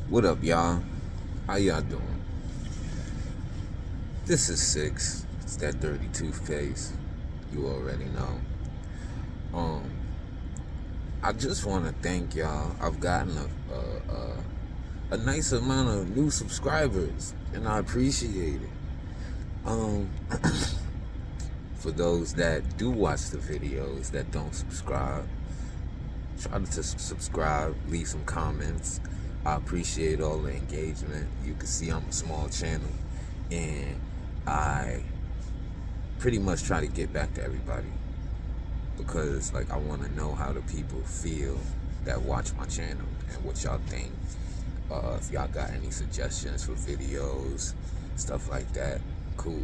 What up, y'all? How y'all doing? This is Six. It's that dirty toothpaste. You already know. Um, I just want to thank y'all. I've gotten a nice amount of new subscribers, and I appreciate it. Um, for those that do watch the videos that don't subscribe, try to subscribe, leave some comments. I appreciate all the engagement. You can see I'm a small channel, and I pretty much try to get back to everybody because, like, I want to know how the people feel that watch my channel and what y'all think. If y'all got any suggestions for videos, stuff like that, cool.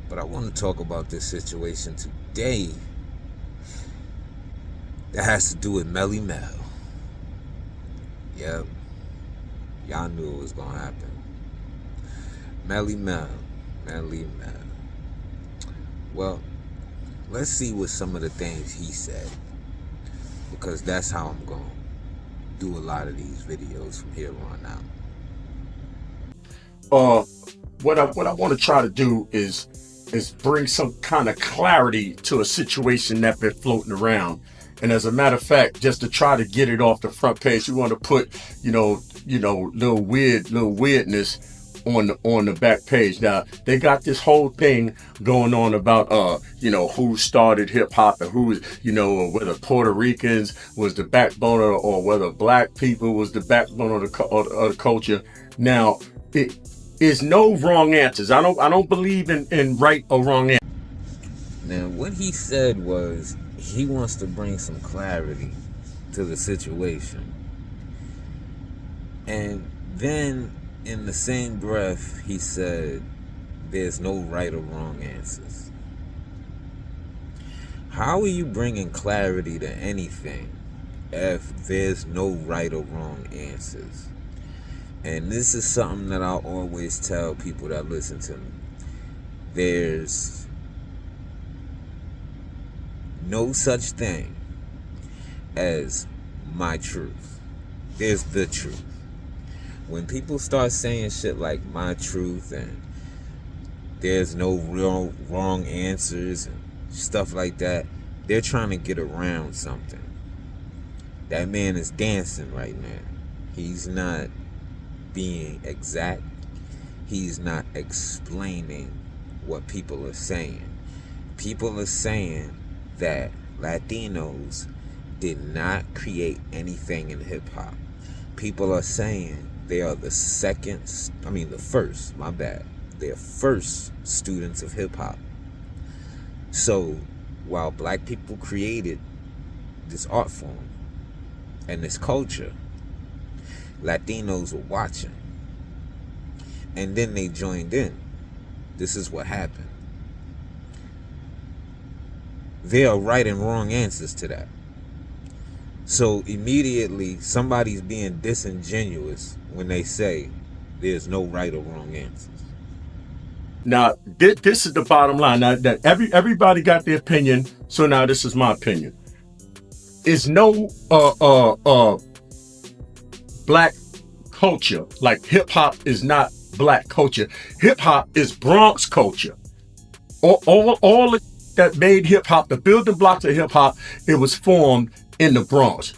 But I want to talk about this situation today that has to do with Melly Mell. Yep, y'all knew it was gonna happen. Melly Mell. Well, let's see what some of the things he said, because that's how I'm gonna do a lot of these videos from here on out. What I want to try to do is bring some kind of clarity to a situation that's been floating around. And as a matter of fact, just to try to get it off the front page, you want to put, little weirdness on the back page. Now, they got this whole thing going on about, who started hip hop and who, whether Puerto Ricans was the backbone or whether black people was the backbone of the culture. Now, it is no wrong answers. I don't believe in right or wrong answers. Now, what he said was he wants to bring some clarity to the situation. And then in the same breath, he said there's no right or wrong answers. How are you bringing clarity to anything if there's no right or wrong answers? And this is something that I'll always tell people that listen to me. There's no such thing as my truth. There's the truth. When people start saying shit like my truth and there's no real wrong answers and stuff like that, they're trying to get around something. That man is dancing right now. He's not being exact. He's not explaining what people are saying. People are saying that Latinos did not create anything in hip-hop. People are saying they are the first students of hip-hop. So while black people created this art form and this culture, Latinos were watching, and then they joined in. This is what happened. There are right and wrong answers to that. So immediately somebody's being disingenuous when they say there's no right or wrong answers. Now, this is the bottom line. Now, that everybody got their opinion, so now this is my opinion. Is no black culture. Like, hip hop is not black culture. Hip hop is Bronx culture. All that made hip hop, the building blocks of hip hop, it was formed in the Bronx.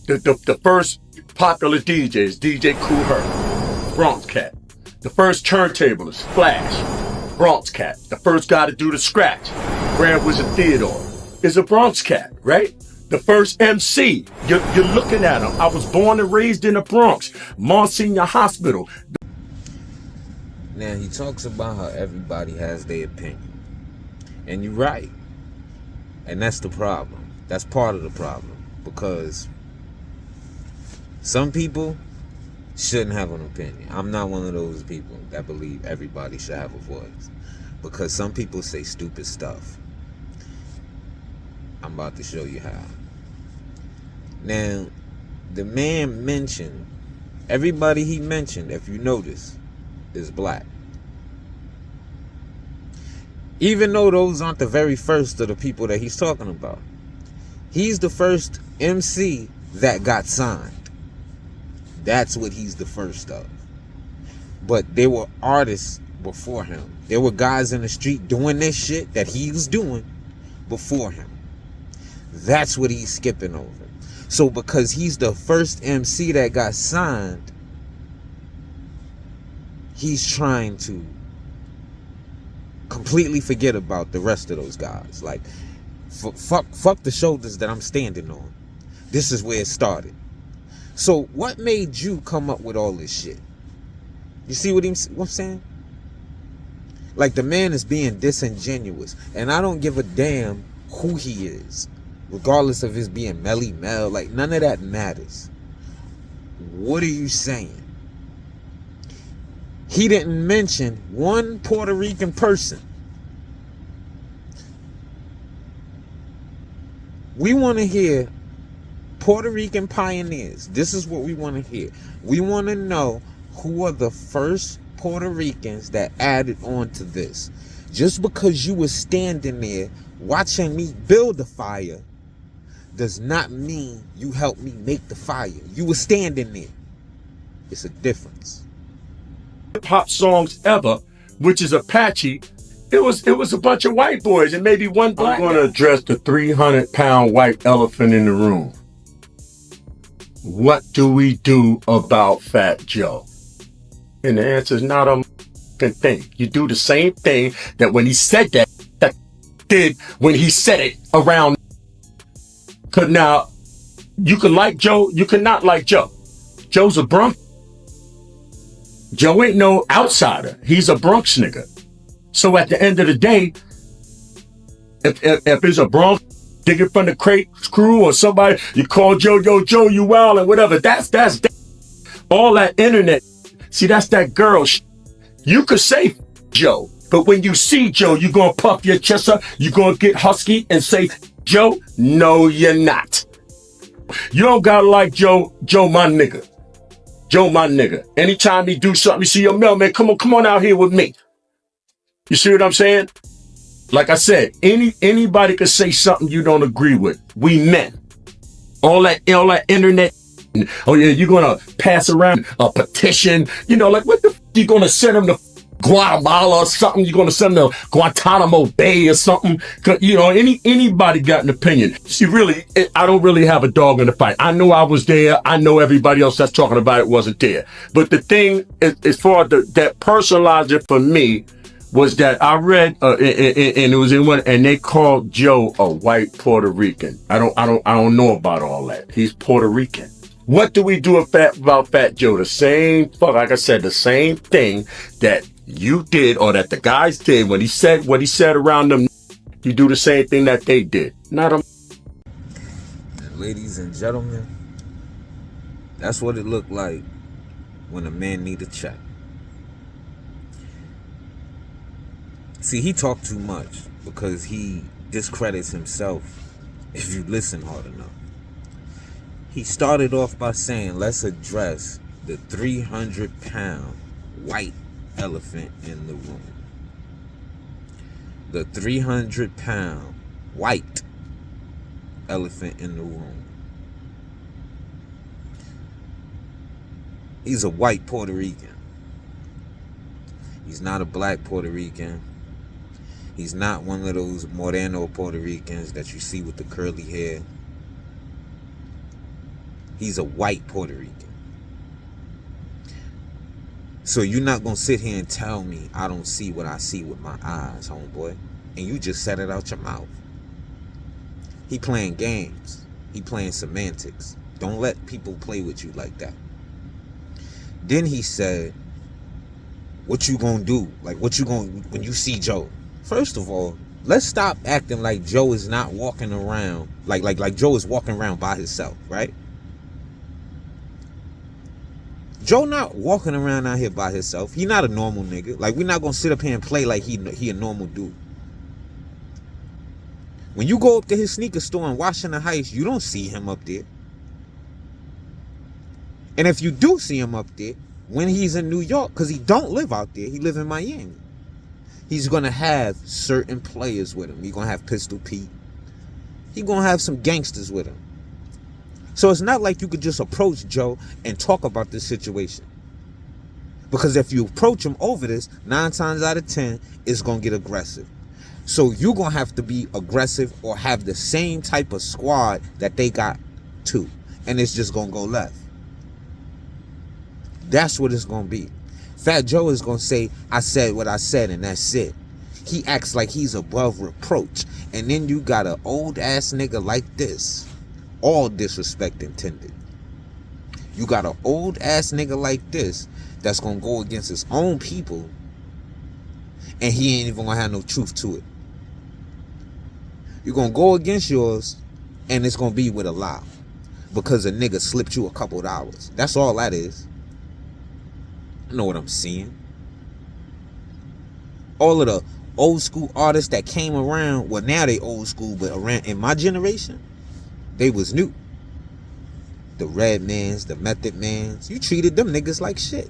The first popular DJs, DJ Kool Herc, Bronx cat. The first turntablist, Flash, Bronx cat. The first guy to do the scratch, Grand Wizard Theodore, is a Bronx cat, right? The first MC, you're looking at him. I was born and raised in the Bronx, Monsignor Hospital. Now, he talks about how everybody has their opinion. And you're right. And that's the problem. That's part of the problem. Because some people shouldn't have an opinion. I'm not one of those people that believe everybody should have a voice. Because some people say stupid stuff. I'm about to show you how. Now, the man mentioned, everybody he mentioned, if you notice, is black. Even though those aren't the very first of the people that he's talking about. He's the first MC that got signed. That's what he's the first of. But there were artists before him. There were guys in the street doing this shit that he was doing before him. That's what he's skipping over. So because he's the first MC that got signed, he's trying to completely forget about the rest of those guys. Like, fuck the shoulders that I'm standing on. This is where it started. So what made you come up with all this shit? You see what I'm saying? Like, the man is being disingenuous, and I don't give a damn who he is, regardless of his being Melly Mell. Like, none of that matters. What are you saying? He didn't mention one Puerto Rican person. We want to hear Puerto Rican pioneers. This is what we want to hear. We want to know who are the first Puerto Ricans that added on to this. Just because you were standing there watching me build the fire does not mean you helped me make the fire. You were standing there. It's a difference. Hip hop songs ever, which is Apache. It was a bunch of white boys and maybe one black. I'm going to address the 300-pound white elephant in the room. What do we do about Fat Joe? And the answer is not a thing. You do the same thing that when he said that did when he said it around. Cause now you can like Joe, you cannot like Joe. Joe's a Bronx. Joe ain't no outsider. He's a Bronx nigga. So at the end of the day, if it's a Bronx digging from the crate crew or somebody, you call Joe, yo, Joe, you wild and whatever. That's all that internet. See, that's that girl shit. You could say Joe, but when you see Joe, you gonna puff your chest up, you gonna get husky and say, Joe, no, you're not. You don't gotta like Joe. Joe, my nigga. Joe, my nigga. Anytime he do something, you see your Mel, man, come on out here with me. You see what I'm saying? Like I said, anybody could say something you don't agree with. We men. All that internet. Oh yeah, you're gonna pass around a petition. You know, like what the f you gonna send them to Guatemala or something? You're gonna send them to Guantanamo Bay or something? You know, anybody got an opinion. See, really, I don't really have a dog in the fight. I know I was there. I know everybody else that's talking about it wasn't there. But the thing, as far as that personalized it for me, was that I read and it was in one, and they called Joe a white Puerto Rican. I don't know about all that. He's Puerto Rican. What do we do about Fat Joe? The same, like I said, the same thing that you did or that the guys did when he said what he said around them. You do the same thing that they did. Not a. And ladies and gentlemen, that's what it looked like when a man need a check. See, he talked too much because he discredits himself if you listen hard enough. He started off by saying, let's address the 300-pound white elephant in the room. The 300-pound white elephant in the room. He's a white Puerto Rican. He's not a black Puerto Rican. He's not one of those Moreno Puerto Ricans that you see with the curly hair. He's a white Puerto Rican. So you're not going to sit here and tell me I don't see what I see with my eyes, homeboy. And you just said it out your mouth. He playing games. He playing semantics. Don't let people play with you like that. Then he said, what you going to do? Like, what you going to, when you see Joe? First of all, let's stop acting like Joe is not walking around, like Joe is walking around by himself, right? Joe not walking around out here by himself. He not a normal nigga. Like, we're not gonna sit up here and play like he a normal dude. When you go up to his sneaker store in Washington Heights, you don't see him up there. And if you do see him up there, when he's in New York, because he don't live out there, he live in Miami, he's gonna have certain players with him. He's gonna have Pistol Pete. He's gonna have some gangsters with him. So it's not like you could just approach Joe and talk about this situation. Because if you approach him over this, 9 times out of 10, it's going to get aggressive. So you're going to have to be aggressive or have the same type of squad that they got too. And it's just going to go left. That's what it's going to be. Fat Joe is going to say, I said what I said and that's it. He acts like he's above reproach. And then you got an old ass nigga like this. All disrespect intended. You got an old ass nigga like this that's going to go against his own people. And he ain't even going to have no truth to it. You're going to go against yours and it's going to be with a lie. Because a nigga slipped you a couple of dollars. That's all that is. I know what I'm seeing. All of the old school artists that came around, well now they old school, but around in my generation, they was new. The Redmans, the Method Mans, you treated them niggas like shit.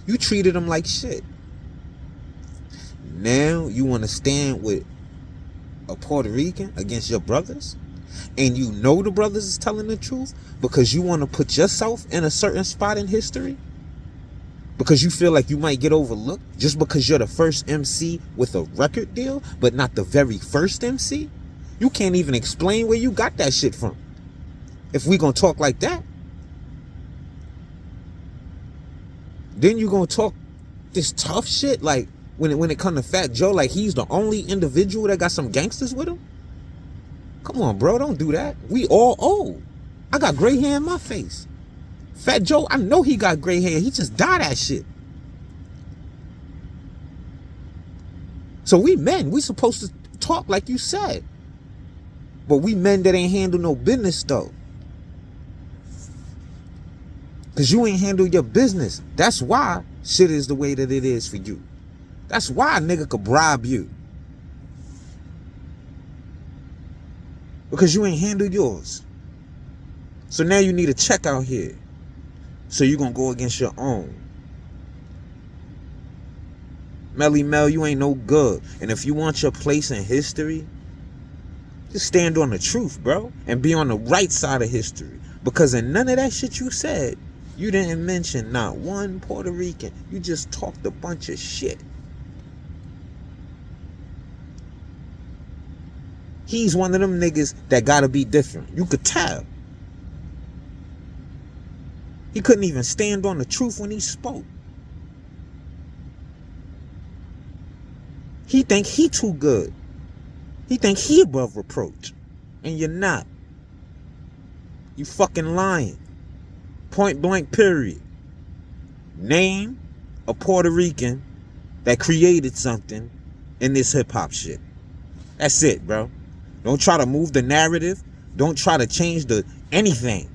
You treated them like shit. Now you want to stand with a Puerto Rican against your brothers? And you know the brothers is telling the truth because you want to put yourself in a certain spot in history? Because you feel like you might get overlooked just because you're the first MC with a record deal, but not the very first MC? You can't even explain where you got that shit from. If we gonna talk like that, then you gonna talk this tough shit like when it come to Fat Joe, like he's the only individual that got some gangsters with him? Come on, bro, don't do that. We all old. I got gray hair in my face. Fat Joe, I know he got gray hair. He just dyed that shit. So we men, we supposed to talk like you said. But we men that ain't handle no business though. Because you ain't handle your business. That's why shit is the way that it is for you. That's why a nigga could bribe you. Because you ain't handle yours. So now you need a check out here. So you're going to go against your own. Melly Mell, you ain't no good. And if you want your place in history, just stand on the truth, bro. And be on the right side of history. Because in none of that shit you said, you didn't mention not one Puerto Rican. You just talked a bunch of shit. He's one of them niggas that gotta be different. You could tell. He couldn't even stand on the truth when he spoke. He think he too good. He think he above reproach. And you're not. You fucking lying. Point blank period. Name a Puerto Rican that created something in this hip hop shit. That's it, bro. Don't try to move the narrative. Don't try to change the anything.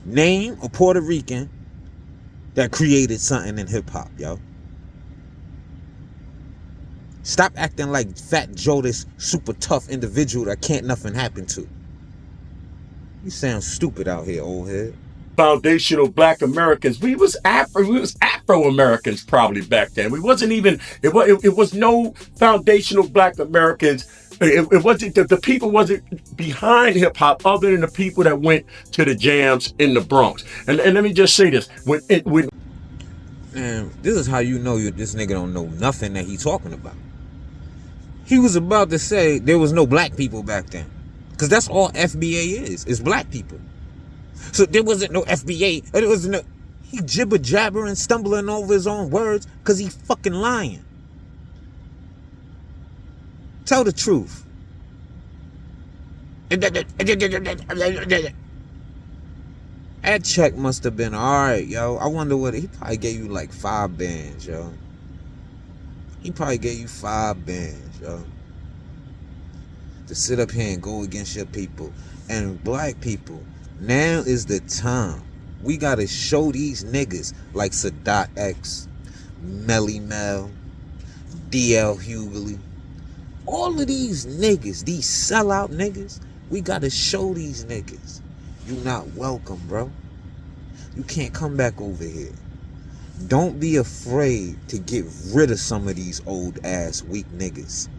Name a Puerto Rican that created something in hip hop, yo. Stop acting like Fat Joe, this super tough individual that can't nothing happen to. You sound stupid out here, old head. Foundational Black Americans. We was Afro Americans probably back then. We wasn't even. It was no foundational Black Americans. It wasn't the people wasn't behind hip hop other than the people that went to the jams in the Bronx. And let me just say this: Man, this is how you know this nigga don't know nothing that he talking about. He was about to say there was no black people back then, because that's all FBA is black people. So there wasn't no FBA. There was no. He jibber jabbering, stumbling over his own words because he fucking lying. Tell the truth. That check must have been alright, yo. I wonder what he probably gave you like 5 bands, yo. He probably gave you 5 bands, yo. To sit up here and go against your people. And black people, now is the time. We gotta show these niggas like Sadat X, Melly Mell, DL Hughley. All of these niggas, these sellout niggas, we gotta show these niggas. You not welcome, bro. You can't come back over here. Don't be afraid to get rid of some of these old ass weak niggas.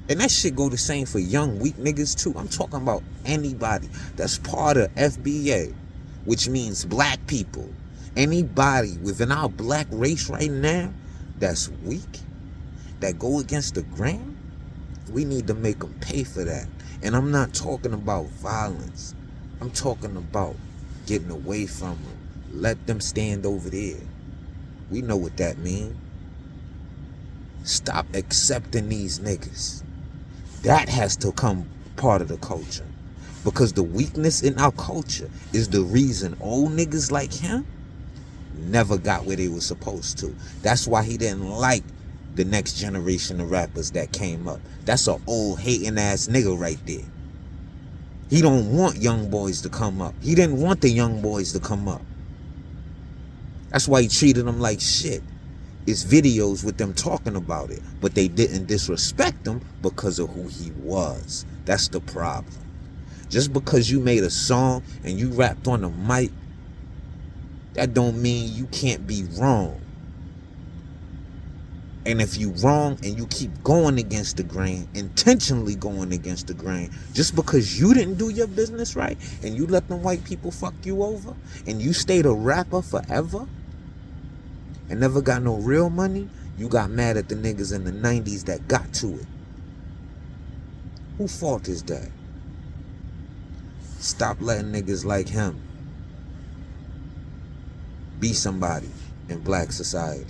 And that shit go the same for young, weak niggas too. I'm talking about anybody that's part of FBA, which means black people. Anybody within our black race right now that's weak, that go against the grain, we need to make them pay for that. And I'm not talking about violence. I'm talking about getting away from them. Let them stand over there. We know what that means. Stop accepting these niggas. That has to come part of the culture. Because the weakness in our culture is the reason old niggas like him never got where they were supposed to. That's why he didn't like the next generation of rappers that came up. That's an old hating ass nigga right there. He don't want young boys to come up. He didn't want the young boys to come up. That's why he treated them like shit. It's videos with them talking about it, but they didn't disrespect him because of who he was. That's the problem. Just because you made a song and you rapped on the mic, that don't mean you can't be wrong. And if you wrong and you keep going against the grain, intentionally going against the grain, just because you didn't do your business right and you let them white people fuck you over and you stayed a rapper forever and never got no real money, you got mad at the niggas in the 90s that got to it. Who fault is that? Stop letting niggas like him be somebody in black society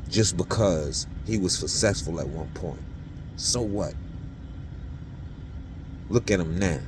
just because he was successful at one point. So what? Look at him now.